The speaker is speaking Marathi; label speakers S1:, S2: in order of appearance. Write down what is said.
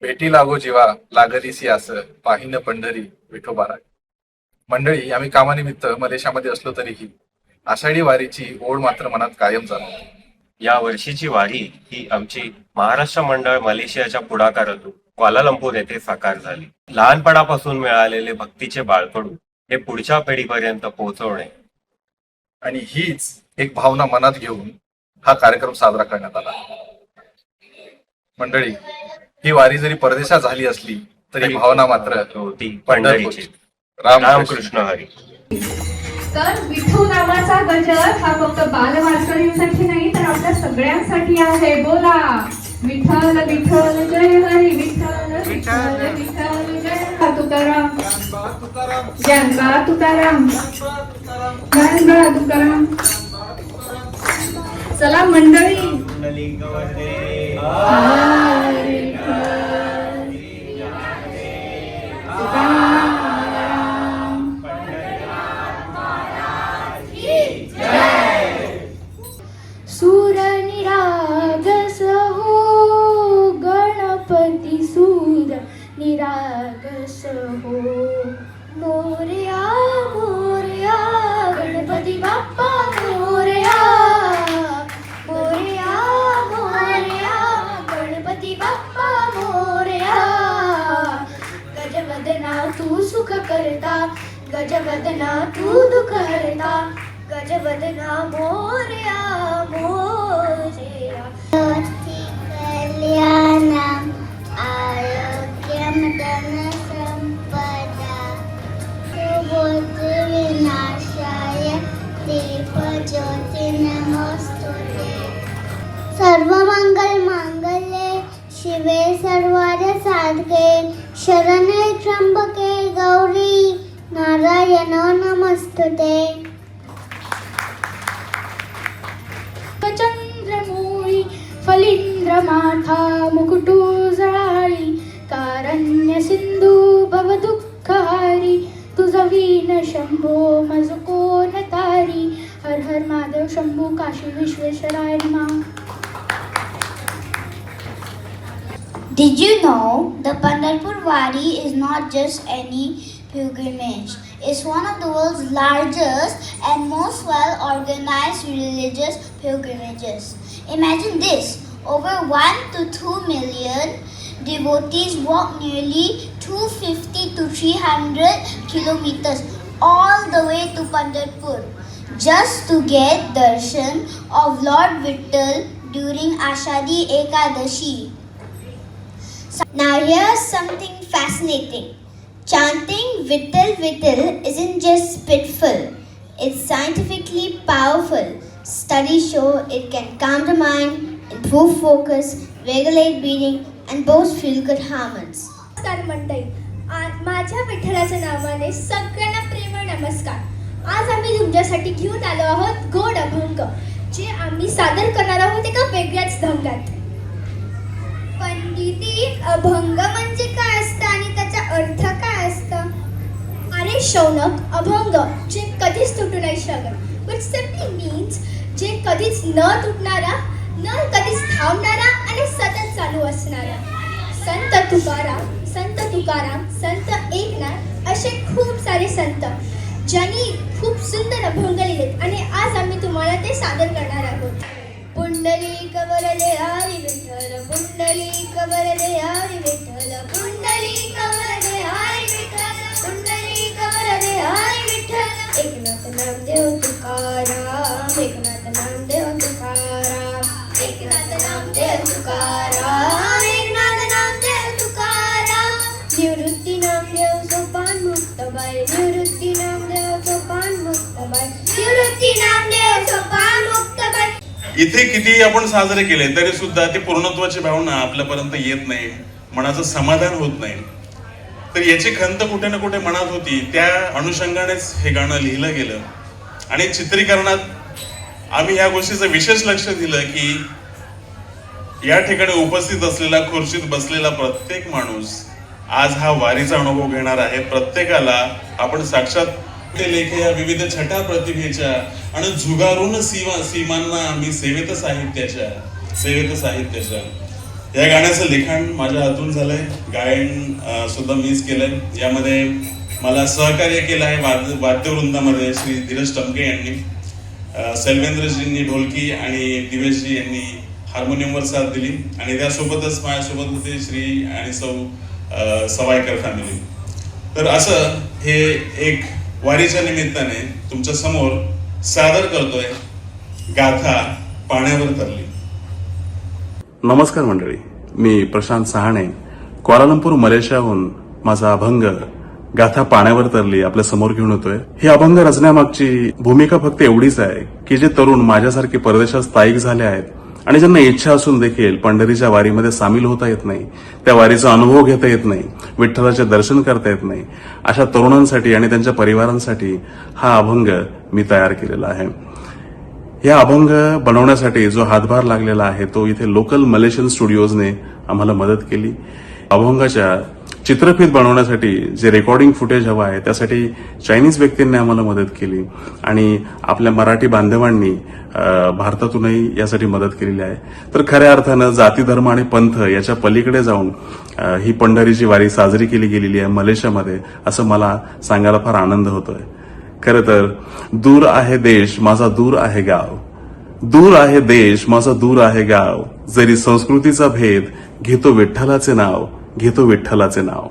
S1: भेटी लागो जीवा लागलीसी आस पाहिन पंढरी विठोबारा. मंडळी, आम्ही कामानिमित्त मलेशियामध्ये असलो तरीही आषाढी वारीची ओढ मात्र मनात कायम जाणवते.
S2: या वर्षीची वारी ही आमची महाराष्ट्र मंडळ मलेशियाच्या पुढाकारातून क्वालालंपूर येथे साकार झाली. लहानपणापासून मिळालेले भक्तीचे बाळकडू हे पुढच्या पिढीपर्यंत पोहोचवणे
S1: आणि हीच एक भावना मनात घेऊन हा कार्यक्रम साजरा करण्यात आला. मंडळी, ही वारी जरी परदेशात झाली असली तरी भावना मात्र
S2: होती पंढरीची.
S1: रामकृष्ण
S2: रामकृष्ण हरी.
S3: तर विठू नामाचा गजर हा फक्त बालवारकऱ्यांसाठी नाही तर आपल्या सगळ्यांसाठी आहे. बोला विठ्ठल विठ्ठल जय हरी विठ्ठल विठ्ठल विठ्ठल जय तुकाराम ज्ञानबा तुकाराम ज्ञानबा तुकाराम. चला मंडळी,
S4: सूर निरागस हो गणपती सूर निरागस हो. मोरया मोरया गणपती बाप्पा मोरया. मोरया मोरया गणपती बाप्पा मोरया. गजवदना तू सुख करता, गजवदना तू दुःख हरता, गजवदना मोरया मोरया. कल्याणम आरोग्यम धनसंपदा सुबोध विनाशाय दीपज्योती नमोस्तुते. सर्वमंगल मांगल्ये शिवे सर्वार्थ साधके शरण्ये त्र्यंबके गौरी नारायण नमस्तुते. चंद्रमोळी फलिंद्र माथा मुकुटुजळाळी कारण्य सिंधू भव दुःखहारी. तुझ वीण शंभो मज कोण तारी. हर हर महादेव शंभू काशी विश्वेश्वराय नमः. Did you know the Pandharpur Wari is not just any pilgrimage? It's one of the world's largest and most well-organized religious pilgrimages. Imagine this, over 1 to 2 million devotees walk nearly 250 to 300 kilometers all the way to Pandharpur just to get darshan of Lord Vittal during Ashadi Ekadashi. Now here's something fascinating. Chanting Vittal Vittal isn't just spitful, it's scientifically powerful. Studies show it can calm the mind, improve focus, regulate breathing, and boost feel-good hormones.
S5: नमस्कार मंडळी, माझ्या विठ्ठलाच्या नावाने सगळ्यांना प्रेमळ नमस्कार. आज आम्ही तुमच्यासाठी घेऊन आलो आहोत गोड अभंग, जे आम्ही सादर करणार आहोत एका वेगळ्याच ढंगात. पंडिती, अभंग म्हणजे काय असतं आणि त्याचा अर्थ काय असतं? अरे शौनक, अभंग जे कधीच तुटू नाही शकत, which simply means जे कधीच न तुटणारा, न कधीच थांबणारा आणि सतत चालू असणारा. संत तुकाराम, संत एकनाथ असे खूप सारे संत ज्यांनी खूप सुंदर अभंग लिहिलेत आणि आज आम्ही तुम्हाला ते सादर करणार आहोत. पुंडलिक वरदे हरी विठ्ठल, पुंडलिक वरदे हरी विठ्ठल, पुंडलिक वरदे हरी विठ्ठल, पुंडलिक वरदे हरी विठ्ठल. एकनाथ नामदेव तुकाराम, एकनाथ नामदेव तुकाराम, एकनाथ नामदेव तुकाराम, एकनाथ नामदेव तुकाराम. निवृत्ती नामदेव सोपान मुक्तबाई, निवृत्ती नामदेव सोपान मुक्तबाई, निवृत्ती नामदेव सोपान मुक्तबाई.
S6: इथे किती आपण साजरे केले तरी सुद्धा ती पूर्णत्वाची भावना आपल्यापर्यंत येत नाही, मनाचं समाधान होत नाही. तर याची खंत कुठे ना कुठे मनात होती. त्या अनुषंगानेच हे गाणं लिहिलं गेलं आणि चित्रीकरणात आम्ही या गोष्टीचं विशेष लक्ष दिलं की या ठिकाणी उपस्थित असलेला, खुर्चीत बसलेला प्रत्येक माणूस आज हा वारीचा अनुभव घेणार आहे. प्रत्येकाला आपण साक्षात लेखे या विविध छटा प्रतिभेच्या आणि झुगारून सीमांना आम्ही सेवेत साहित्याच्या या गाण्याचं लिखाण माझ्या हातून झालंय, गायन सुद्धा मीच केलंय. यामध्ये मला सहकार्य केलं आहे वाद्यवृंदामध्ये श्री धीरज टमके यांनी, सेल्वेंद्रजींनी ढोलकी आणि दिवेशजी यांनी हार्मोनियमवर साथ दिली आणि त्यासोबतच माझ्यासोबत होते श्री आणि सौ सवायकर फॅमिली. तर असं हे एक वारीच्या निमित्ताने तुमच्या समोर सादर करतोय गाथा पाण्यावर तरली.
S7: नमस्कार मंडळी, मी प्रशांत सहाणे क्वालालंपूर मलेशियाहून माझा अभंग गाथा पाण्यावर तरली आपल्या समोर घेऊन येतोय. ही अभंग रचण्यामागची भूमिका फक्त एवढीच आहे की जे तरुण माझ्यासारखे परदेशात स्थायिक झाले आहेत आणि ज्यांना इच्छा असून देखील पंढरीच्या वारीमध्ये सामील होता येत नाही, त्या वारीचा अनुभव घेता येत नाही, विठ्ठलाचे दर्शन करता येत नाही, अशा तरुणांसाठी आणि त्यांच्या परिवारांसाठी हा अभंग मी तयार केलेला आहे. या अभंग बनवण्यासाठी जो हातभार लागलेला आहे तो इथे लोकल मलेशियन स्टुडिओजने आम्हाला मदत केली. अभंगाच्या चित्रफित बनवण्यासाठी जे रेकॉर्डिंग फुटेज हवं आहे त्यासाठी चायनीज व्यक्तींनी आम्हाला मदत केली आणि आपल्या मराठी बांधवांनी भारतातूनही यासाठी मदत केलेली आहे. तर खऱ्या अर्थानं जाती धर्म आणि पंथ याच्या पलीकडे जाऊन ही पंढरीची वारी साजरी केली गेलेली आहे मलेशियामध्ये, असं मला सांगायला फार आनंद होतोय. खरं तर दूर आहे देश माझा दूर आहे गाव, दूर आहे देश माझा दूर आहे गाव, जरी संस्कृतीचा भेद घेतो विठ्ठलाचे नाव, घेतो विठ्ठलाचे नाव.